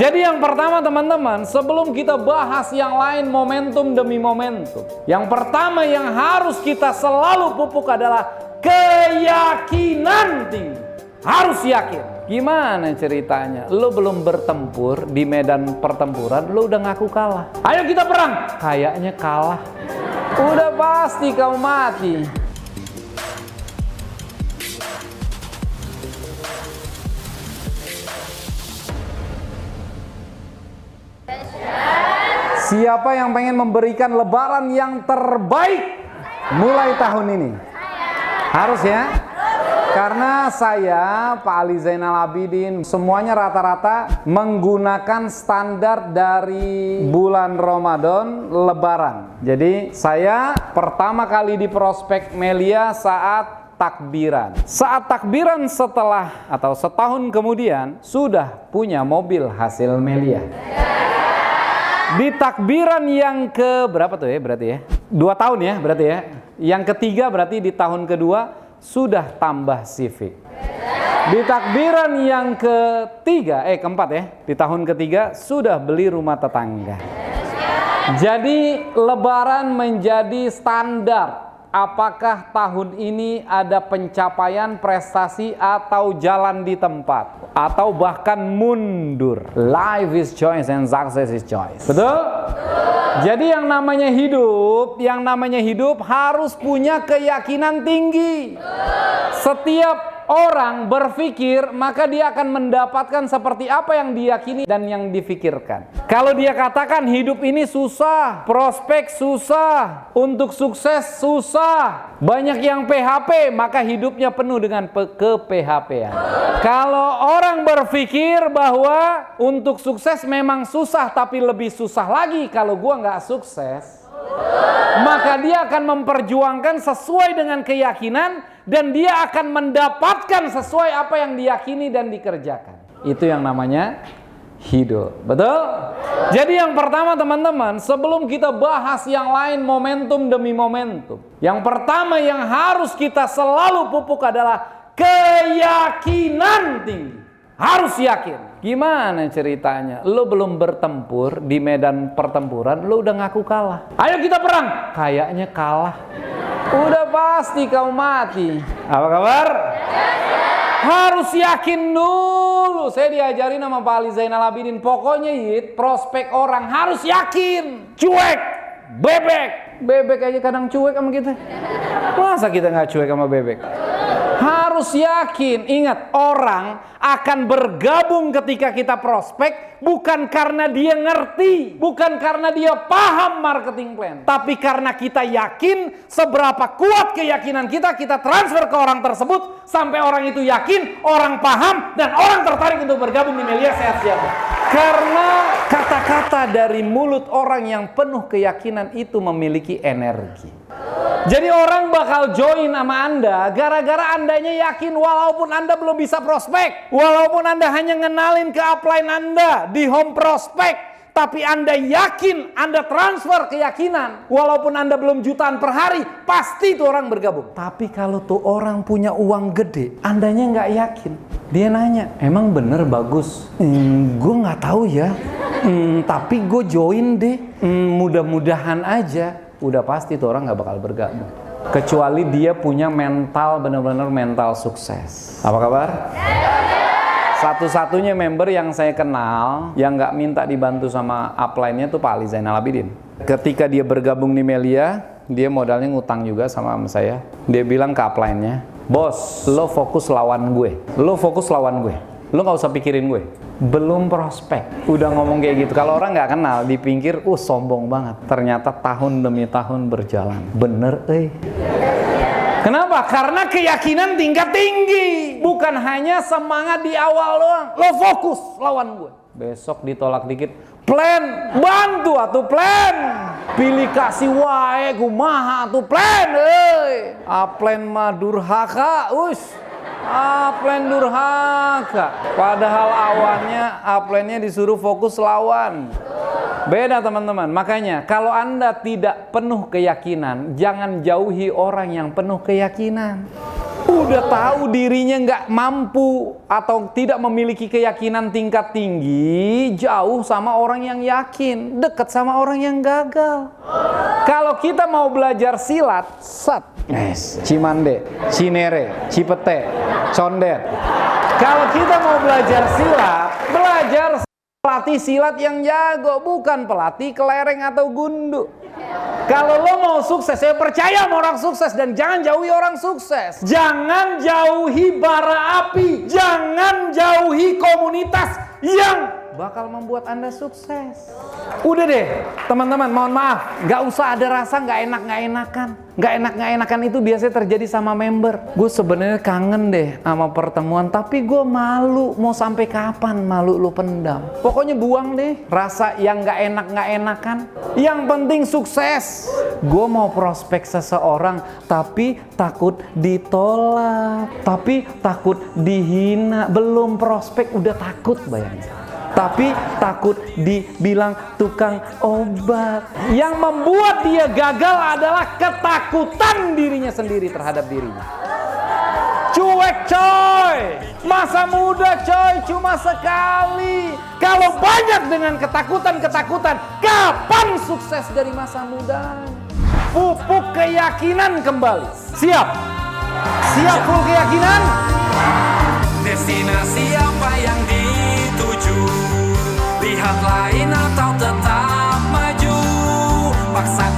Jadi yang pertama teman-teman, sebelum kita bahas yang lain momentum demi momentum, yang pertama yang harus kita selalu pupuk adalah keyakinan tinggi. Harus yakin. Gimana ceritanya? Lo belum bertempur di medan pertempuran, lo udah ngaku kalah. Ayo kita perang. Kayaknya kalah. Udah pasti kau mati. Siapa yang pengen memberikan lebaran yang terbaik mulai tahun ini? Harus ya? Karena saya, Pak Ali Zainal Abidin, semuanya rata-rata menggunakan standar dari bulan Ramadan Lebaran. Jadi saya pertama kali di prospek Melia saat takbiran. Saat takbiran setelah atau setahun kemudian sudah punya mobil hasil Melia. Di takbiran yang ke berapa tuh ya berarti ya? 2 tahun ya berarti ya. Yang ketiga berarti di tahun kedua sudah tambah Civic. Di takbiran yang keempat ya, di tahun ketiga sudah beli rumah tetangga. Jadi lebaran menjadi standar. Apakah tahun ini ada pencapaian prestasi atau jalan di tempat atau bahkan mundur? Life is choice and success is choice. Betul? Jadi yang namanya hidup harus punya keyakinan tinggi. Setiap orang berpikir, maka dia akan mendapatkan seperti apa yang diyakini dan yang difikirkan. Kalau dia katakan hidup ini susah, prospek susah, untuk sukses susah, banyak yang PHP, maka hidupnya penuh dengan ke-PHP-an. Kalau orang berpikir bahwa untuk sukses memang susah, tapi lebih susah lagi kalau gua nggak sukses, maka dia akan memperjuangkan sesuai dengan keyakinan dan dia akan mendapatkan sesuai apa yang diyakini dan dikerjakan. Itu yang namanya hidup. Betul? Jadi yang pertama teman-teman, sebelum kita bahas yang lain momentum demi momentum, yang pertama yang harus kita selalu pupuk adalah keyakinan tinggi. Harus yakin. Gimana ceritanya? Lo belum bertempur di medan pertempuran, lo udah ngaku kalah. Ayo kita perang. Kayaknya kalah. Udah pasti kau mati. Apa kabar? Harus yakin dulu. Saya diajarin sama Pak Ali Zainal Abidin. Pokoknya prospek orang harus yakin. Cuek, bebek. Bebek aja kadang cuek sama kita. Masa kita nggak cuek sama bebek? Harus yakin. Ingat, orang akan bergabung ketika kita prospek bukan karena dia ngerti, bukan karena dia paham marketing plan, tapi karena kita yakin. Seberapa kuat keyakinan kita transfer ke orang tersebut sampai orang itu yakin, orang paham, dan orang tertarik untuk bergabung di Melia Sehat Sejahtera. Karena kata-kata dari mulut orang yang penuh keyakinan itu memiliki energi. Jadi orang bakal join sama Anda gara-gara Andanya yakin, walaupun Anda belum bisa prospek, walaupun Anda hanya ngenalin ke upline Anda di home prospek, tapi Anda yakin, Anda transfer keyakinan, walaupun Anda belum jutaan per hari, pasti itu orang bergabung. Tapi kalau tuh orang punya uang gede, Andanya nggak yakin, dia nanya, emang bener bagus? Gue nggak tahu ya, tapi gue join deh, mudah-mudahan aja. Udah pasti tuh orang nggak bakal bergabung. Kecuali dia punya mental, benar-benar mental sukses. Apa kabar? Satu-satunya member yang saya kenal yang nggak minta dibantu sama upline-nya tuh Pak Ali Zainal Abidin. Ketika dia bergabung di Melia, dia modalnya ngutang juga sama saya. Dia bilang ke upline-nya, bos, lo fokus lawan gue. Lo fokus lawan gue. Lo nggak usah pikirin gue. Belum prospek, udah ngomong kayak gitu. Kalau orang nggak kenal, dipikir, sombong banget. Ternyata tahun demi tahun berjalan. Bener, Kenapa? Karena keyakinan tingkat tinggi. Bukan hanya semangat di awal doang. Lo fokus lawan gue. Besok ditolak dikit, plan, bantu atuh plan. Pilih kasih wae kumaha atuh plan, Plan mah durhaka, upline durhaka. Padahal awalnya upline-nya disuruh fokus lawan. Beda teman-teman. Makanya kalau Anda tidak penuh keyakinan, jangan jauhi orang yang penuh keyakinan. udah tahu dirinya nggak mampu atau tidak memiliki keyakinan tingkat tinggi, jauh sama orang yang yakin, dekat sama orang yang gagal. Kalau kita mau belajar silat, Cimande, Cinere, Cipete, Condet. Kalau kita mau belajar silat, belajar pelatih silat yang jago, bukan pelatih kelereng atau gundu. Kalau lo mau sukses, saya percaya sama orang sukses, dan jangan jauhi orang sukses. Jangan jauhi bara api, jangan jauhi komunitas yang bakal membuat Anda sukses. Udah deh, teman-teman, mohon maaf, nggak usah ada rasa nggak enak-enakan. Nggak enak-enakan itu biasanya terjadi sama member. Gue sebenarnya kangen deh sama pertemuan, tapi gue malu. Mau sampai kapan malu lu pendam? Pokoknya buang deh rasa yang nggak enak-enakan. Yang penting sukses. Gue mau prospek seseorang, tapi takut ditolak, tapi takut dihina. Belum prospek udah takut, bayangin. Tapi takut dibilang tukang obat. Yang membuat dia gagal adalah ketakutan dirinya sendiri terhadap dirinya. Cuek coy, masa muda coy, cuma sekali. Kalau banyak dengan ketakutan-ketakutan, kapan sukses dari masa muda? Pupuk keyakinan kembali. Siap? Siap full keyakinan? Destinasi apa yang dituju? Lihat lain atau tetap maju? Paksa